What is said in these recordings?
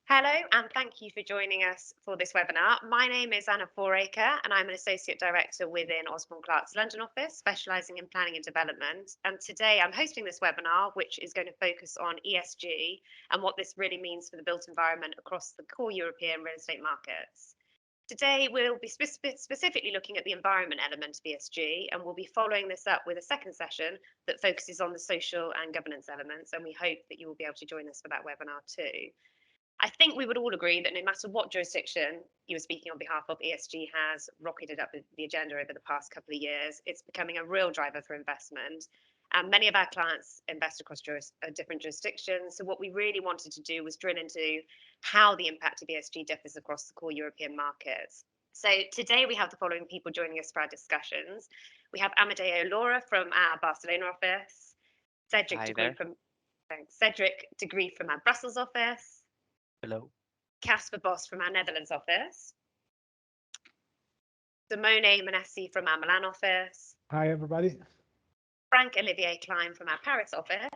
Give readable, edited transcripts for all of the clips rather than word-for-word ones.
Hello, and thank you for joining us for this webinar. My name is Anna Fouracre, and I'm an Associate Director within Osborne Clarke's London office, specialising in planning and development. And today I'm hosting this webinar, which is going to focus on ESG and what this really means for the built environment across the core European real estate markets. Today, we'll be specifically looking at the environment element of ESG, and we'll be following this up with a second session that focuses on the social and governance elements. And we hope that you will be able to join us for that webinar too. I think we would all agree that no matter what jurisdiction you are speaking on behalf of, ESG has rocketed up the agenda over the past couple of years. It's becoming a real driver for investment. And many of our clients invest across different jurisdictions. So what we really wanted to do was drill into how the impact of ESG differs across the core European markets. So today we have the following people joining us for our discussions. We have Amadeo Laura from our Barcelona office, Cedric Hi Degree there. from Cedric Degree from our Brussels office, Hello. Casper Boss from our Netherlands office, Simone Manessi from our Milan office, Hi, everybody. Frank Olivier Klein from our Paris office,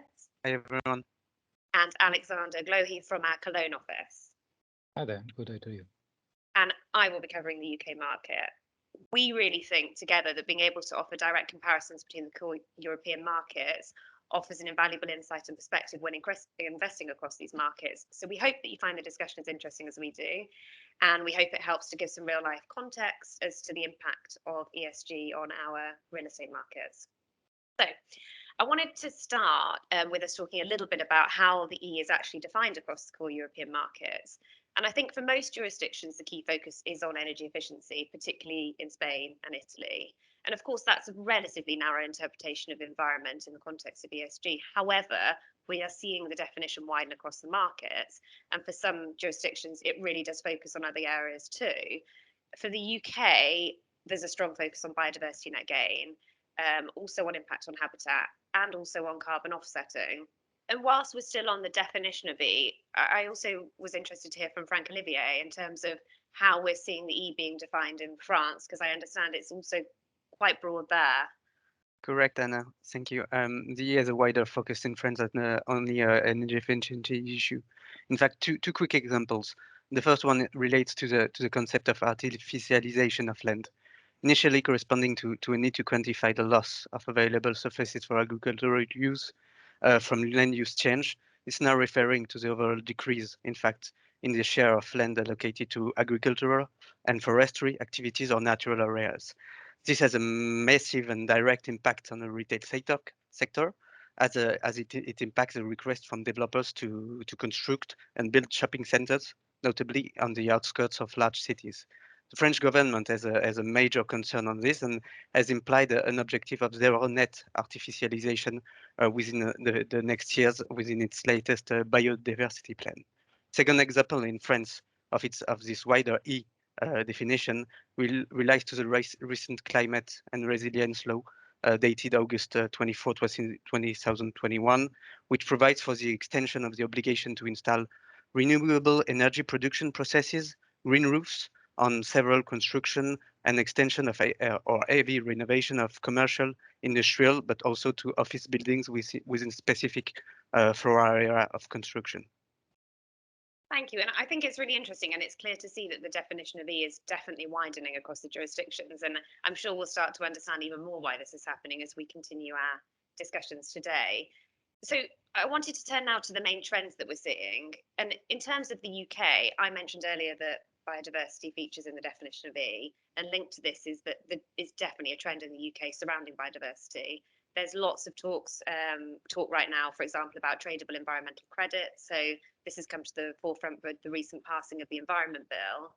Hi everyone. and Alexander Glohi from our Cologne office. Hi there. Good day to you. And I will be covering the UK market. We really think together that being able to offer direct comparisons between the core European markets offers an invaluable insight and perspective when investing across these markets. So we hope that you find the discussion as interesting as we do. And we hope it helps to give some real life context as to the impact of ESG on our real estate markets. So I wanted to start with us talking a little bit about how the E is actually defined across the core European markets. And I think for most jurisdictions, the key focus is on energy efficiency, particularly in Spain and Italy. And of course, that's a relatively narrow interpretation of environment in the context of ESG. However, we are seeing the definition widen across the markets. And for some jurisdictions, it really does focus on other areas too. For the UK, there's a strong focus on biodiversity net gain, also on impact on habitat, and also on carbon offsetting. And whilst we're still on the definition of E, I also was interested to hear from Frank Olivier in terms of how we're seeing the E being defined in France, because I understand it's also quite broad there. Correct, Anna. Thank you. The E has a wider focus in France than only energy efficiency issue. In fact, two quick examples. The first one relates to the concept of artificialization of land, initially corresponding to a need to quantify the loss of available surfaces for agricultural use from land use change. It's now referring to the overall decrease, in fact, in the share of land allocated to agricultural and forestry activities or natural areas. This has a massive and direct impact on the retail sector as it impacts the request from developers to construct and build shopping centers, notably on the outskirts of large cities. The French government has a major concern on this and has implied an objective of zero net artificialization within the next years within its latest biodiversity plan. Second example in France of this wider E definition relies to the recent climate and resilience law dated August 24, 2021, which provides for the extension of the obligation to install renewable energy production processes, green roofs on several construction and extension of or heavy renovation of commercial, industrial, but also to office buildings within specific floor area of construction. Thank you. And I think it's really interesting, and it's clear to see that the definition of E is definitely widening across the jurisdictions. And I'm sure we'll start to understand even more why this is happening as we continue our discussions today. So I wanted to turn now to the main trends that we're seeing. And in terms of the UK, I mentioned earlier that biodiversity features in the definition of E, and linked to this is that there is definitely a trend in the UK surrounding biodiversity. There's lots of talk right now, for example, about tradable environmental credits. So this has come to the forefront with the recent passing of the Environment Bill.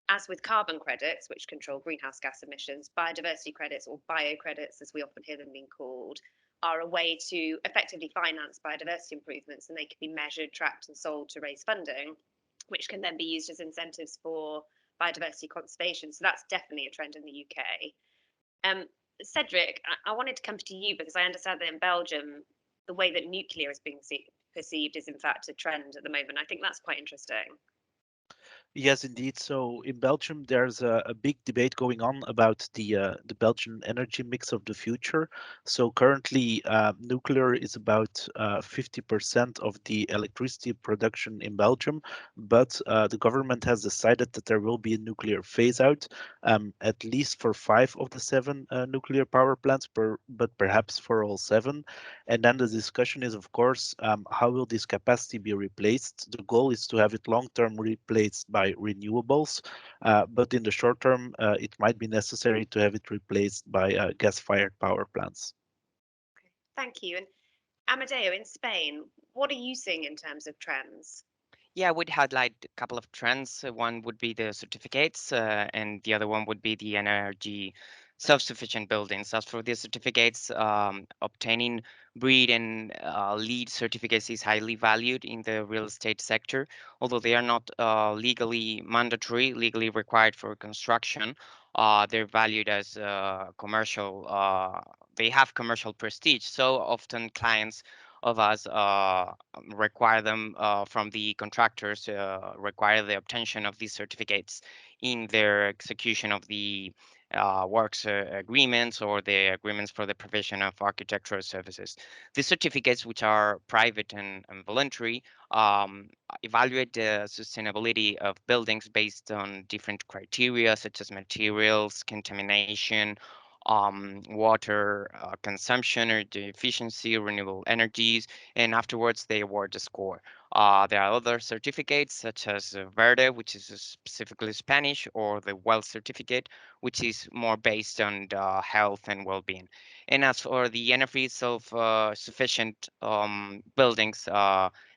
As with carbon credits, which control greenhouse gas emissions, biodiversity credits, or bio credits, as we often hear them being called, are a way to effectively finance biodiversity improvements, and they can be measured, tracked, and sold to raise funding, which can then be used as incentives for biodiversity conservation. So that's definitely a trend in the UK. Cedric, I wanted to come to you because I understand that in Belgium, the way that nuclear is being perceived is in fact a trend at the moment. I think that's quite interesting. Yes, indeed. So in Belgium, there's a big debate going on about the Belgian energy mix of the future. So currently, nuclear is about 50% of the electricity production in Belgium, but the government has decided that there will be a nuclear phase out, at least for 5 of the 7 nuclear power plants, but perhaps for all 7. And then the discussion is, of course, how will this capacity be replaced? The goal is to have it long-term replaced by renewables, but in the short term, it might be necessary to have it replaced by gas-fired power plants. Thank you. And Amadeo, in Spain, what are you seeing in terms of trends? Yeah, I would highlight a couple of trends. One would be the certificates, and the other one would be the energy self-sufficient buildings. As for the certificates, obtaining BREEAM and LEED certificates is highly valued in the real estate sector, although they are not legally mandatory, legally required for construction. They're valued as commercial. They have commercial prestige, so often clients of us require them from the contractors, require the obtention of these certificates in their execution of the works agreements or the agreements for the provision of architectural services. These certificates, which are private and voluntary, evaluate the sustainability of buildings based on different criteria such as materials, contamination, water consumption or the efficiency, renewable energies, and afterwards they award a score. There are other certificates such as Verde, which is specifically Spanish, or the WELL certificate, which is more based on the health and well-being. And as for the energy self-sufficient buildings,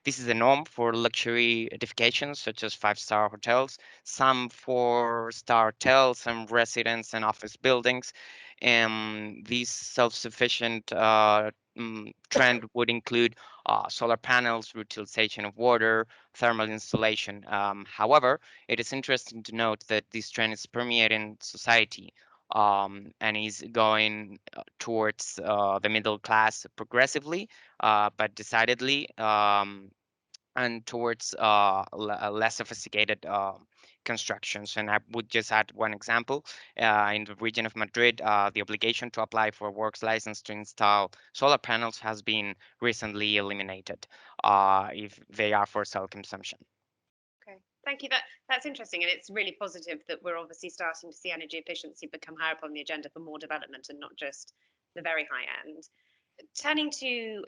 this is the norm for luxury edifications such as five-star hotels, some four-star hotels, some residence and office buildings. These self-sufficient trend would include solar panels, utilization of water, thermal installation. However, it is interesting to note that this trend is permeating society and is going towards the middle class progressively, but decidedly. And towards less sophisticated constructions. And I would just add one example. In the region of Madrid, the obligation to apply for a works license to install solar panels has been recently eliminated if they are for self-consumption. Okay, thank you. That's interesting, and it's really positive that we're obviously starting to see energy efficiency become higher up on the agenda for more development and not just the very high end. Turning to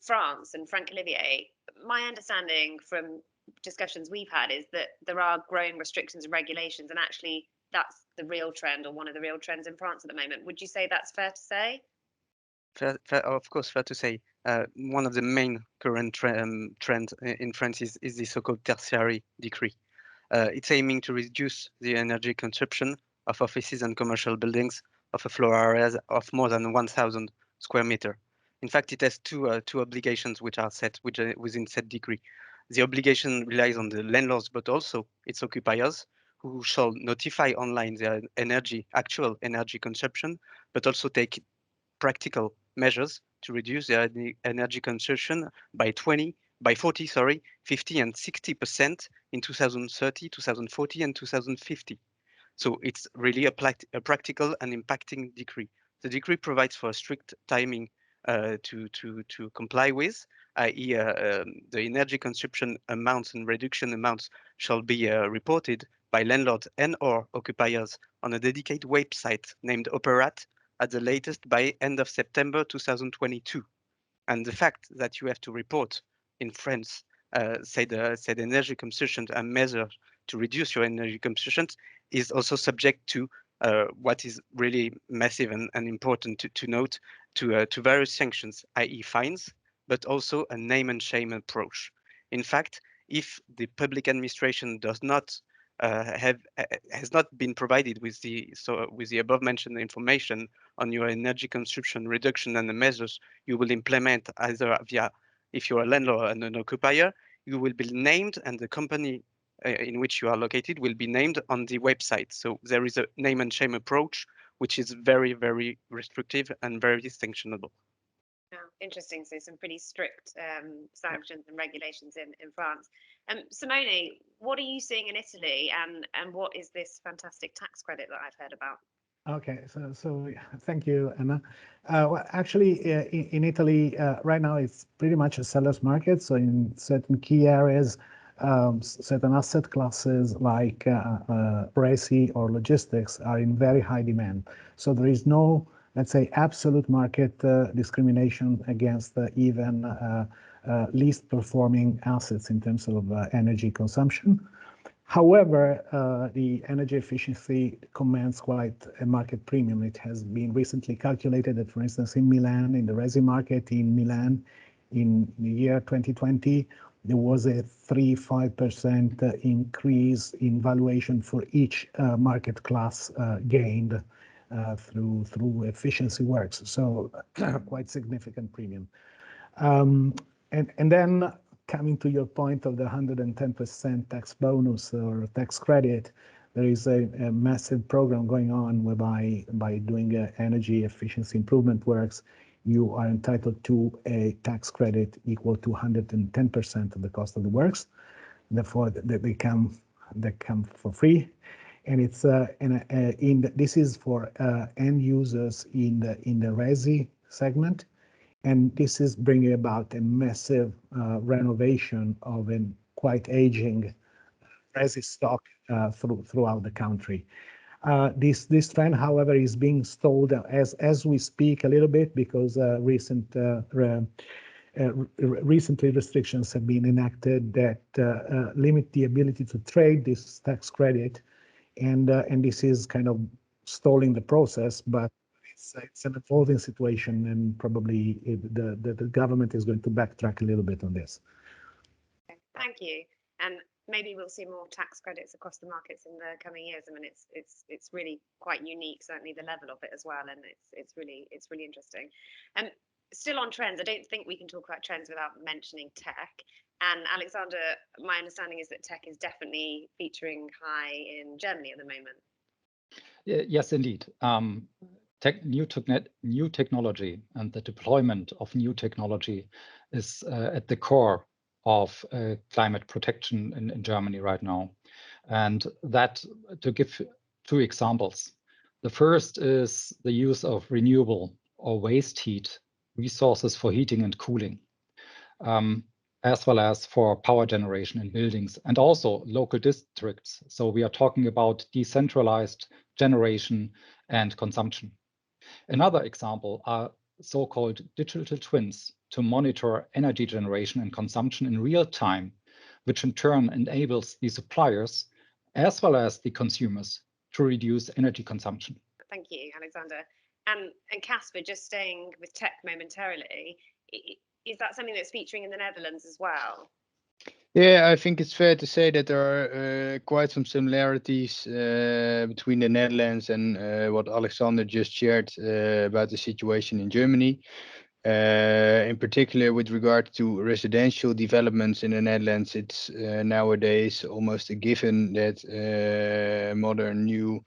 France and Frank Olivier, my understanding from discussions we've had is that there are growing restrictions and regulations, and actually that's the real trend or one of the real trends in France at the moment. Would you say that's fair to say? Of course, fair to say. One of the main current trends in France is the so-called tertiary decree. It's aiming to reduce the energy consumption of offices and commercial buildings of a floor area of more than 1,000 square meter. In fact, it has two obligations which are set within said decree. The obligation relies on the landlords, but also its occupiers, who shall notify online their actual energy consumption, but also take practical measures to reduce their energy consumption by 40, 50 and 60% in 2030, 2040 and 2050. So it's really a practical and impacting decree. The decree provides for a strict timing to comply with, i.e. The energy consumption amounts and reduction amounts shall be reported by landlords and or occupiers on a dedicated website named Operat at the latest by end of September 2022. And the fact that you have to report in France said energy consumption and measures to reduce your energy consumption is also subject to what is really massive and important to note to various sanctions, i.e. fines, but also a name and shame approach. In fact, if the public administration does not has not been provided with the above mentioned information on your energy consumption reduction and the measures you will implement either via, if you're a landlord and an occupier, you will be named and the company in which you are located will be named on the website. So there is a name and shame approach, which is very, very restrictive and very sanctionable. Yeah, Interesting. So some pretty strict sanctions and regulations in France. Simone, what are you seeing in Italy, and what is this fantastic tax credit that I've heard about? Okay, so thank you, Anna. Well, actually, in Italy right now, it's pretty much a seller's market. So in certain key areas, certain asset classes like resi or logistics are in very high demand. So there is no, let's say, absolute market discrimination against even least performing assets in terms of energy consumption. However, the energy efficiency commands quite a market premium. It has been recently calculated that, for instance, in Milan, in the resi market in Milan, in the year 2020, there was a 3-5% increase in valuation for each market class gained through efficiency works. So quite significant premium. And then coming to your point of the 110% tax bonus or tax credit, there is a massive program going on whereby by doing energy efficiency improvement works, you are entitled to a tax credit equal to 110% of the cost of the works. Therefore, they come for free, and it's this is for end users in the resi segment. And this is bringing about a massive renovation of a quite aging resi stock throughout the country. This trend, however, is being stalled as we speak a little bit because recently restrictions have been enacted that limit the ability to trade this tax credit, and this is kind of stalling the process, but it's an evolving situation, and probably the government is going to backtrack a little bit on this. Okay, thank you. And maybe we'll see more tax credits across the markets in the coming years. I mean, it's really quite unique, certainly the level of it as well, and it's really interesting. Still on trends, I don't think we can talk about trends without mentioning tech. And Alexander, my understanding is that tech is definitely featuring high in Germany at the moment. Yes, indeed. New technology and the deployment of new technology is at the core of climate protection in Germany right now. And that, to give 2 examples. The first is the use of renewable or waste heat resources for heating and cooling, as well as for power generation in buildings and also local districts. So we are talking about decentralized generation and consumption. Another example are so-called digital twins to monitor energy generation and consumption in real time, which in turn enables the suppliers as well as the consumers to reduce energy consumption. Thank you, Alexander. And Casper, just staying with tech momentarily, is that something that's featuring in the Netherlands as well? Yeah, I think it's fair to say that there are quite some similarities between the Netherlands and what Alexander just shared about the situation in Germany. In particular, with regard to residential developments in the Netherlands, it's nowadays almost a given that modern new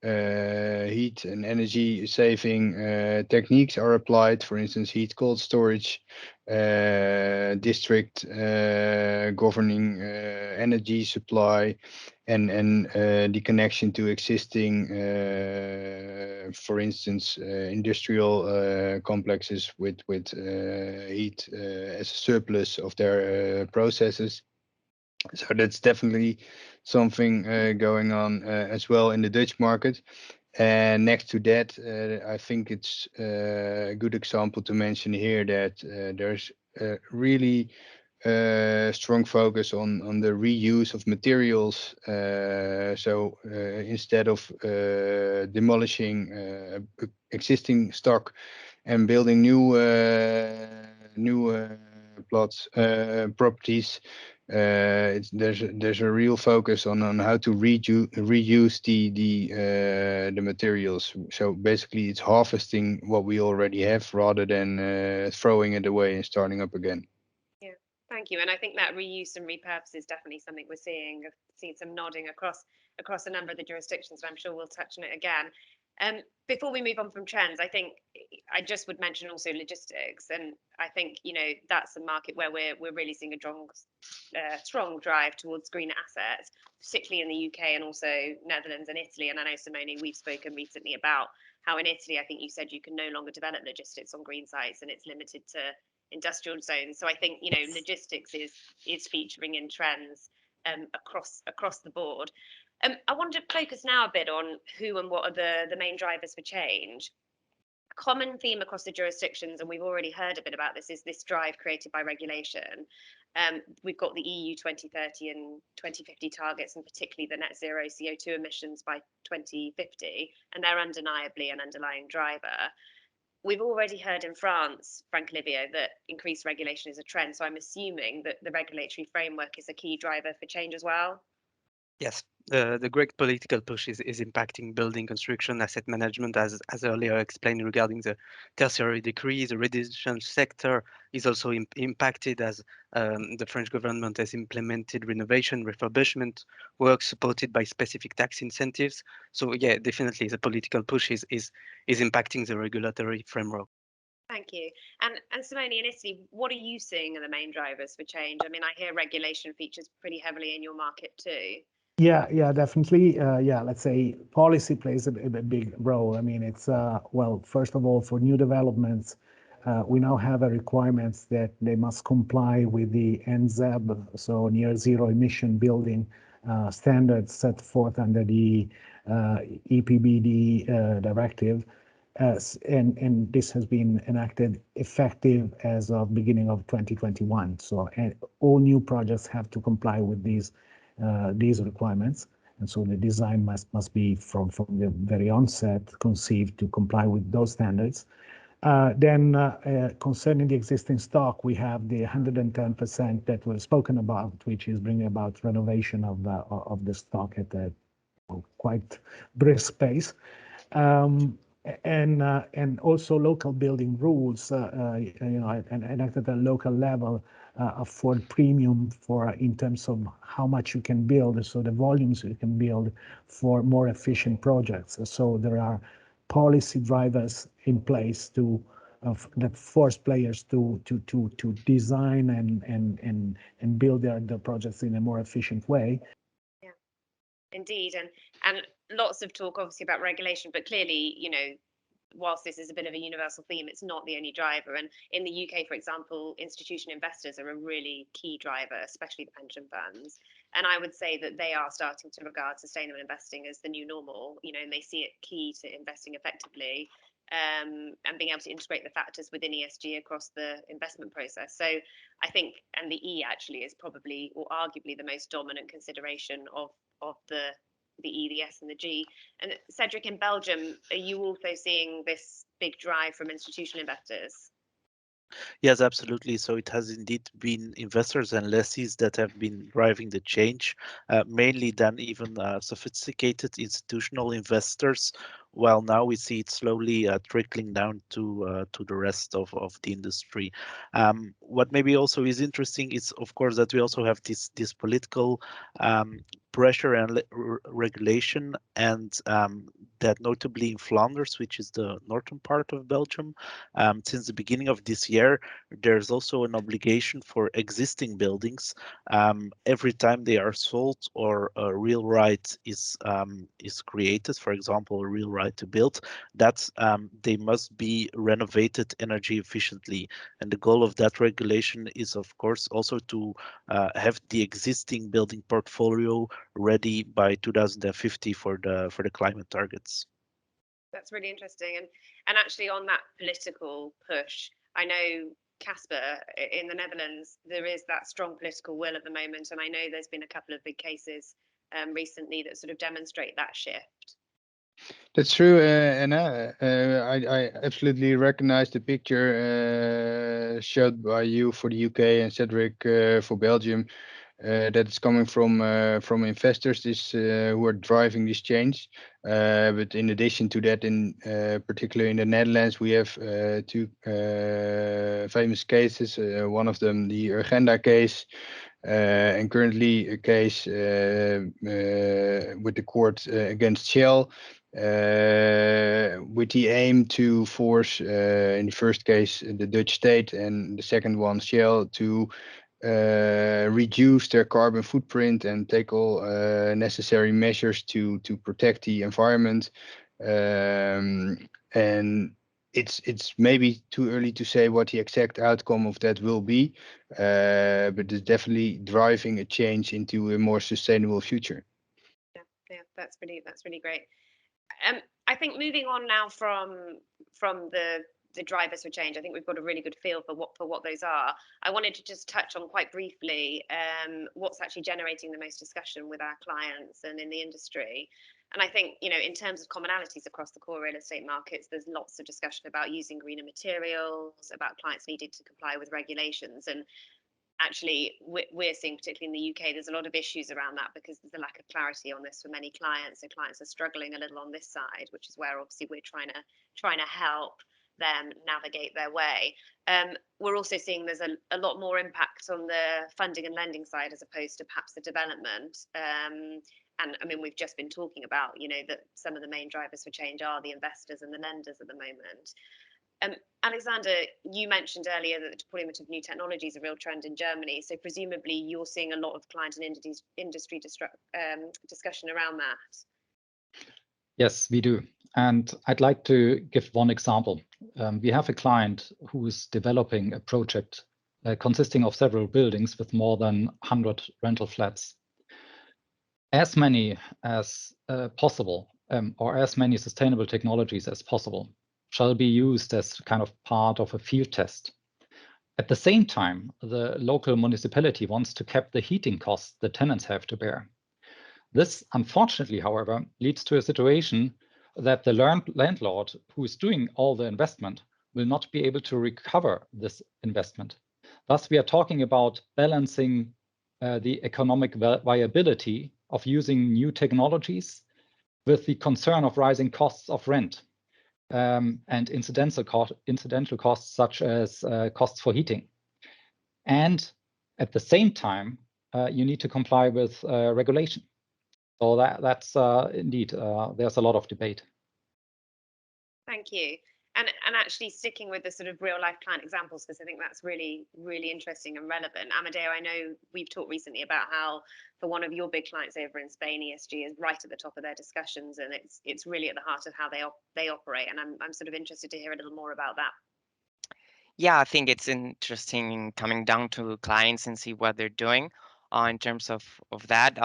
heat and energy saving techniques are applied. For instance, heat cold storage, district governing energy supply, and the connection to existing, for instance, industrial complexes with heat as a surplus of their processes. So that's definitely something going on as well in the Dutch market. And next to that, I think it's a good example to mention here that there's really strong focus on the reuse of materials. So instead of demolishing existing stock and building new properties, there's a real focus on how to reuse the materials. So basically, it's harvesting what we already have rather than throwing it away and starting up again. Yeah, thank you. And I think that reuse and repurpose is definitely something we're seeing. I've seen some nodding across a number of the jurisdictions, and I'm sure we'll touch on it again. Before we move on from trends, I think I just would mention also logistics, and I think that's a market where we're really seeing a strong drive towards greener assets, particularly in the UK and also Netherlands and Italy. And I know, Simone, we've spoken recently about how in Italy, I think you said you can no longer develop logistics on green sites, and it's limited to industrial zones. So I think logistics is featuring in trends across the board. I want to focus now a bit on who and what are the main drivers for change. A common theme across the jurisdictions, and we've already heard a bit about this, is this drive created by regulation. We've got the EU 2030 and 2050 targets, and particularly the net zero CO2 emissions by 2050, and they're undeniably an underlying driver. We've already heard in France, Frank Livio, that increased regulation is a trend. So I'm assuming that the regulatory framework is a key driver for change as well. Yes, the great political push is impacting building construction, asset management, as earlier explained regarding the tertiary decrees. The residential sector is also impacted as the French government has implemented renovation, refurbishment work supported by specific tax incentives. So yeah, definitely the political push is impacting the regulatory framework. Thank you. And Simone, in Italy, what are you seeing are the main drivers for change? I mean, I hear regulation features pretty heavily in your market too. Yeah, definitely. Let's say policy plays a big role. I mean, it's well, first of all, for new developments, we now have a requirement that they must comply with the NZEB, so near zero emission building standards set forth under the EPBD directive. And this has been enacted effective as of beginning of 2021. So all new projects have to comply with these requirements, and so the design must be from the very onset conceived to comply with those standards. Then concerning the existing stock, we have the 110% that was spoken about, which is bringing about renovation of the stock at a quite brisk pace. And also local building rules, enacted at a local level, afford premium for in terms of how much you can build, so the volumes you can build for more efficient projects. So there are policy drivers in place that force players to design and build their projects in a more efficient way. Yeah, indeed, and lots of talk obviously about regulation, but clearly, whilst this is a bit of a universal theme, it's not the only driver. And in the UK, for example, institutional investors are a really key driver, especially the pension funds. And I would say that they are starting to regard sustainable investing as the new normal, and they see it key to investing effectively, and being able to integrate the factors within ESG across the investment process. So I think, and the E actually is probably or arguably the most dominant consideration of the E, the S, and the G. And Cedric, in Belgium, are you also seeing this big drive from institutional investors? Yes, absolutely. So it has indeed been investors and lessees that have been driving the change, mainly then even sophisticated institutional investors, while now we see it slowly trickling down to the rest of the industry. What maybe also is interesting is, of course, that we also have this political pressure and regulation, and that notably in Flanders, which is the northern part of Belgium, since the beginning of this year, there's also an obligation for existing buildings. Every time they are sold or a real right is created, for example, a real right to build, that they must be renovated energy efficiently. And the goal of that regulation is, of course, also to have the existing building portfolio ready by 2050 for the climate targets. That's really interesting. And actually on that political push, I know Casper in the Netherlands, there is that strong political will at the moment. And I know there's been a couple of big cases recently that sort of demonstrate that shift. That's true, Anna. I absolutely recognize the picture showed by you for the UK and Cedric for Belgium. That is coming from investors who are driving this change. But in addition to that, in particular in the Netherlands, we have two famous cases. One of them, the Urgenda case, and currently a case with the court against Shell. with the aim to force, in the first case, the Dutch state, and the second one, Shell, to reduce their carbon footprint and take all necessary measures to protect the environment. And it's maybe too early to say what the exact outcome of that will be, but it's definitely driving a change into a more sustainable future. Yeah, that's really great. I think moving on now from the drivers for change, I think we've got a really good feel for what those are. I wanted to just touch on quite briefly what's actually generating the most discussion with our clients and in the industry. And I think, you know, in terms of commonalities across the core real estate markets, there's lots of discussion about using greener materials, about clients needing to comply with regulations. And actually, we're seeing, particularly in the UK, there's a lot of issues around that because there's a lack of clarity on this for many clients. So clients are struggling a little on this side, which is where obviously we're trying to help them navigate their way. We're also seeing there's a lot more impact on the funding and lending side as opposed to perhaps the development. And I mean, we've just been talking about, you know, that some of the main drivers for change are the investors and the lenders at the moment. Alexander, you mentioned earlier that the deployment of new technology is a real trend in Germany. So presumably you're seeing a lot of client and industry discussion around that. Yes, we do. And I'd like to give one example. We have a client who is developing a project consisting of several buildings with more than 100 rental flats. As many as possible, or as many sustainable technologies as possible, shall be used as kind of part of a field test. At the same time, the local municipality wants to cap the heating costs the tenants have to bear. This, unfortunately, however, leads to a situation that the landlord who is doing all the investment will not be able to recover this investment. Thus, we are talking about balancing the economic viability of using new technologies with the concern of rising costs of rent and incidental costs such as costs for heating. And at the same time, you need to comply with regulation. So that's indeed, there's a lot of debate. Thank you. And actually sticking with the sort of real life client examples, because I think that's really, really interesting and relevant. Amadeo, I know we've talked recently about how for one of your big clients over in Spain, ESG is right at the top of their discussions, and it's really at the heart of how they operate. And I'm sort of interested to hear a little more about that. Yeah, I think it's interesting coming down to clients and see what they're doing. In terms of that,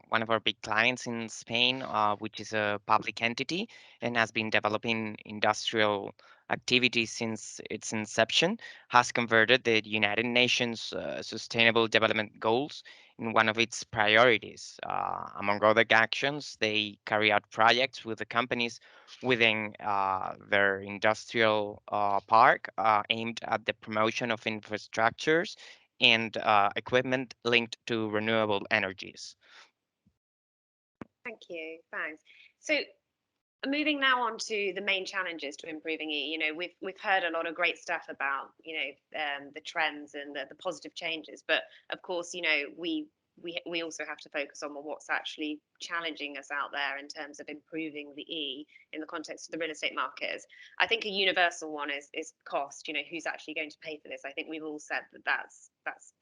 one of our big clients in Spain, which is a public entity and has been developing industrial activities since its inception, has converted the United Nations Sustainable Development Goals in one of its priorities. Among other actions, they carry out projects with the companies within their industrial park aimed at the promotion of infrastructures and equipment linked to renewable energies. Thank you. Thanks. So moving now on to the main challenges to improving E. You know, we've heard a lot of great stuff about, you know, the trends and the positive changes, but of course, you know, we also have to focus on what's actually challenging us out there in terms of improving the E in the context of the real estate markets. I think a universal one is cost. You know, who's actually going to pay for this? I think we've all said that's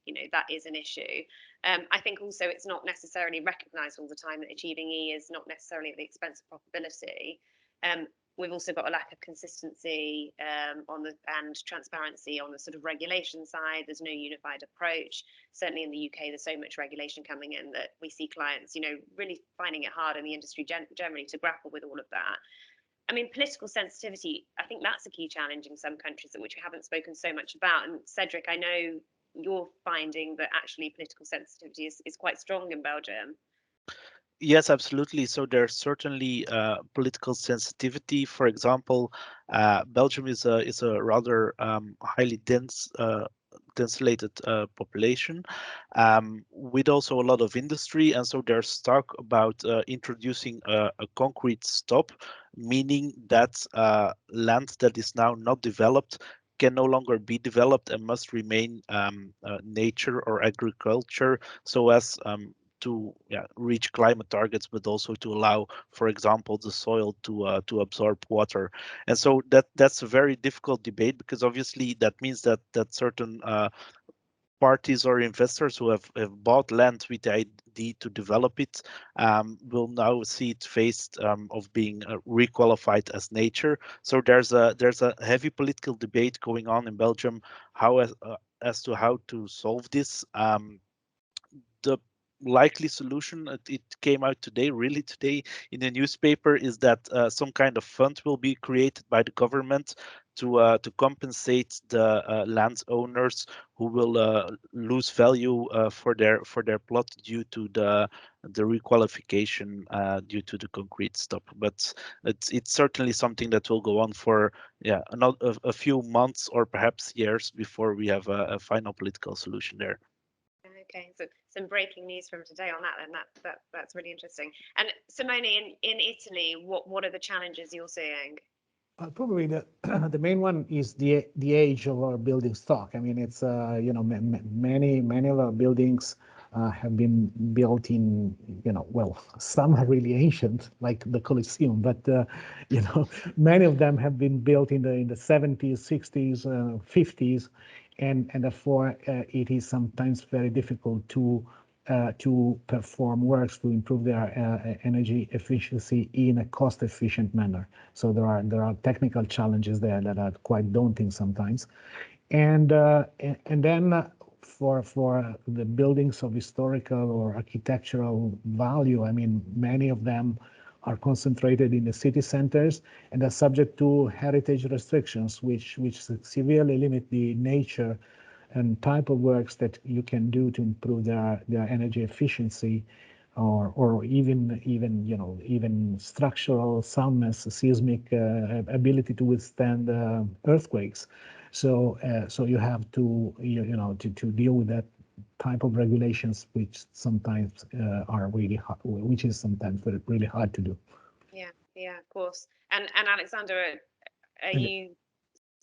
you know, that is an issue. I think also it's not necessarily recognised all the time that achieving E is not necessarily at the expense of profitability. We've also got a lack of consistency and transparency on the sort of regulation side. There's no unified approach. Certainly in the UK, there's so much regulation coming in that we see clients, you know, really finding it hard in the industry generally to grapple with all of that. I mean, political sensitivity, I think that's a key challenge in some countries, which we haven't spoken so much about. And Cedric, I know you're finding that actually political sensitivity is quite strong in Belgium. Yes, absolutely. So there's certainly political sensitivity. For example, Belgium is a rather highly denselated population, with also a lot of industry, and so there's talk about introducing a concrete stop, meaning that land that is now not developed can no longer be developed and must remain nature or agriculture, so as to reach climate targets, but also to allow, for example, the soil to absorb water. And so that's a very difficult debate, because obviously that means that certain parties or investors who have bought land with the idea to develop it will now see it faced of being requalified as nature. So there's a heavy political debate going on in Belgium as to how to solve this. The likely solution, it came out today, really today, in the newspaper, is that some kind of fund will be created by the government to compensate the landowners who will lose value for their plot due to the requalification due to the concrete stop. But it's certainly something that will go on for a few months or perhaps years before we have a final political solution there. Okay, so some breaking news from today on that, and that's really interesting. And Simone, in Italy, what are the challenges you're seeing? Probably the main one is the age of our building stock. I mean, it's many of our buildings have been built in, well, some are really ancient, like the Colosseum, but many of them have been built in the 70s, 60s, 50s, and therefore it is sometimes very difficult to perform works to improve their energy efficiency in a cost-efficient manner. So there are technical challenges there that are quite daunting sometimes, and then for the buildings of historical or architectural value, I mean, many of them are concentrated in the city centers and are subject to heritage restrictions, which severely limit the nature and type of works that you can do to improve their energy efficiency, or even structural soundness, seismic ability to withstand earthquakes. So you have to to deal with that type of regulations, which sometimes are really hard, which is sometimes really hard to do. Yeah, of course. And Alexander, are you?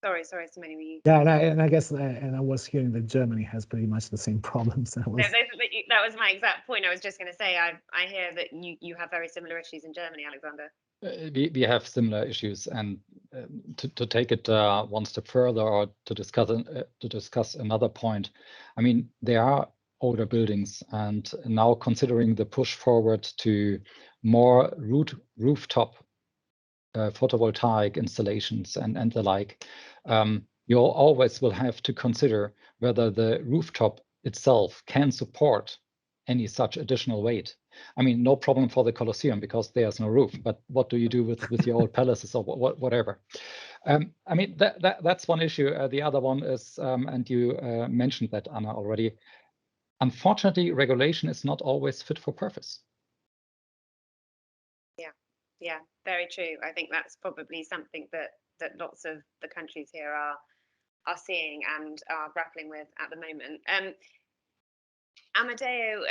Sorry, Simone, were you? Yeah, and I guess I was hearing that Germany has pretty much the same problems. That was my exact point. I was just going to say, I hear that you have very similar issues in Germany, Alexander. We have similar issues, and to take it one step further, or to discuss another point, I mean, there are older buildings, and now considering the push forward to more rooftop photovoltaic installations and the like, you always will have to consider whether the rooftop itself can support any such additional weight. I mean, no problem for the Colosseum because there's no roof, but what do you do with your old palaces or whatever? I mean, that's one issue. The other one is, and you mentioned that, Anna, already, unfortunately, regulation is not always fit for purpose. Yeah, very true. I think that's probably something that lots of the countries here are seeing and are grappling with at the moment. Amadeo,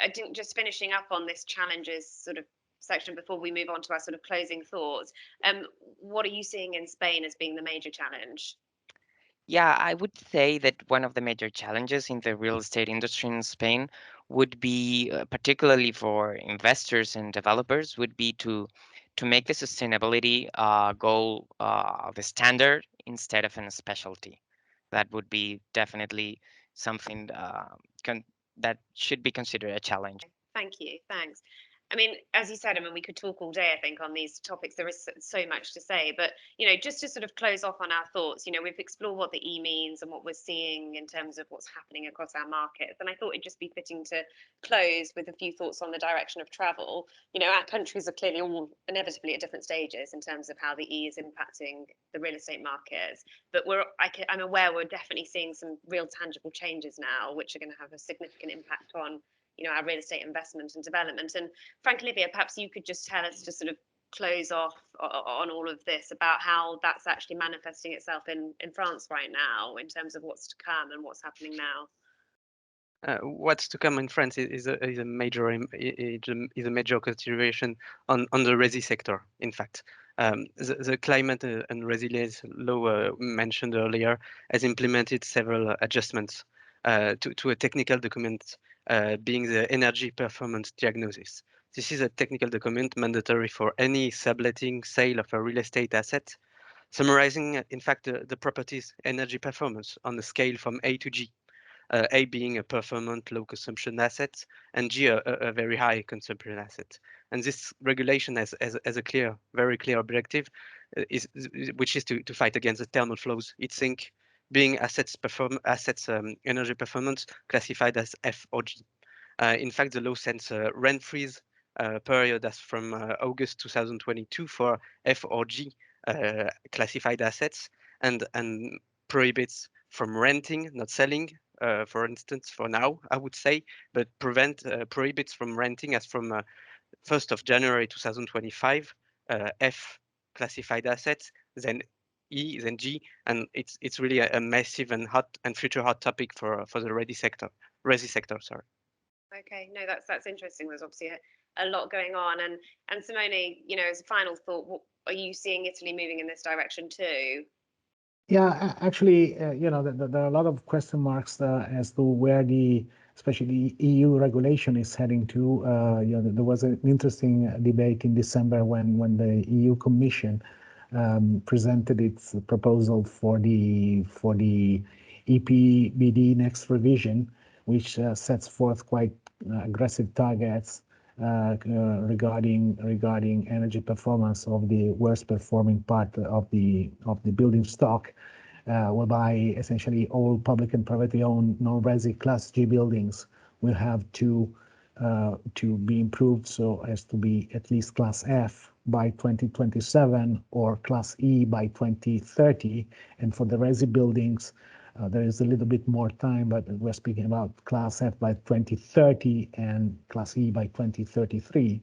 I think just finishing up on this challenges sort of section before we move on to our sort of closing thoughts. What are you seeing in Spain as being the major challenge? Yeah, I would say that one of the major challenges in the real estate industry in Spain would be, particularly for investors and developers, would be to make the sustainability goal the standard instead of a specialty. That would be definitely something that should be considered a challenge. Thank you. Thanks. I mean, as you said, I mean, we could talk all day, I think, on these topics. There is so much to say, but, just to sort of close off on our thoughts, we've explored what the E means and what we're seeing in terms of what's happening across our markets. And I thought it'd just be fitting to close with a few thoughts on the direction of travel. Our countries are clearly all inevitably at different stages in terms of how the E is impacting the real estate markets. But I'm aware we're definitely seeing some real tangible changes now, which are going to have a significant impact on our real estate investment and development. And frankly, Livia, perhaps you could just tell us to sort of close off on all of this about how that's actually manifesting itself in France right now in terms of what's to come and what's happening now. What's to come in France is a major consideration on the resi sector. In fact, the climate and resilience law mentioned earlier has implemented several adjustments to a technical document being the energy performance diagnosis. This is a technical document mandatory for any subletting sale of a real estate asset, summarizing, in fact, the property's energy performance on a scale from A to G. A being a performant low consumption asset, and G a very high consumption asset. And this regulation has a very clear objective, which is to fight against the thermal flows heat sink, being assets energy performance classified as F or G. In fact, the law sends a rent freeze period as from August 2022 for F or G classified assets, and prohibits from renting, not selling, for instance, for now, I would say, but prohibits from renting as from 1st of January 2025, F classified assets, then E, then G, and it's really a massive and hot and future hot topic for the resi sector. Sorry. Okay, no, that's interesting. There's obviously a lot going on, and Simone, as a final thought, what, are you seeing Italy moving in this direction too? Yeah, actually, there are a lot of question marks as to where especially the EU regulation is heading to. There was an interesting debate in December when the EU Commission presented its proposal for the EPBD next revision, which sets forth quite aggressive targets regarding energy performance of the worst performing part of the building stock, whereby essentially all public and privately owned non-resi Class G buildings will have to be improved so as to be at least Class F by 2027 or Class E by 2030, and for the resi buildings there is a little bit more time, but we're speaking about Class F by 2030 and Class E by 2033.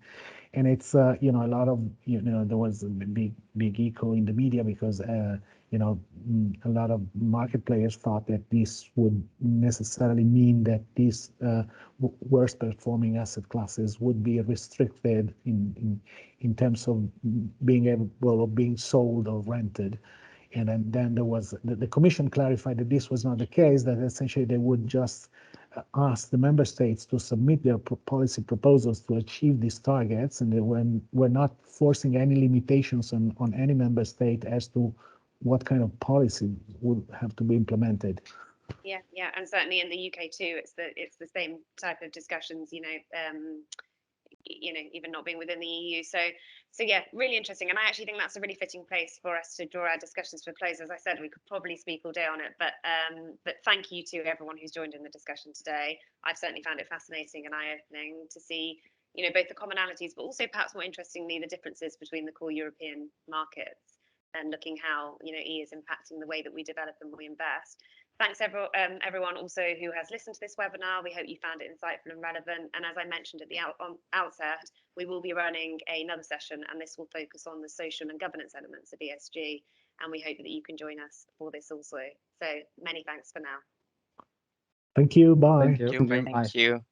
And it's a lot of there was a big echo in the media because a lot of market players thought that this would necessarily mean that these worst performing asset classes would be restricted in terms of being able of being sold or rented. And then there was the Commission clarified that this was not the case, that essentially they would just ask the member states to submit their policy proposals to achieve these targets, and they were not forcing any limitations on any member state as to what kind of policy would have to be implemented. Yeah, and certainly in the UK too, it's the same type of discussions, even not being within the EU. So yeah, really interesting. And I actually think that's a really fitting place for us to draw our discussions to a close. As I said, we could probably speak all day on it, but thank you to everyone who's joined in the discussion today. I've certainly found it fascinating and eye-opening to see, both the commonalities, but also perhaps more interestingly, the differences between the core European markets and looking how, E is impacting the way that we develop and we invest. Thanks everyone also who has listened to this webinar. We hope you found it insightful and relevant. And as I mentioned at the outset, we will be running another session, and this will focus on the social and governance elements of ESG. And we hope that you can join us for this also. So many thanks for now. Thank you. Bye. Thank you. Thank you.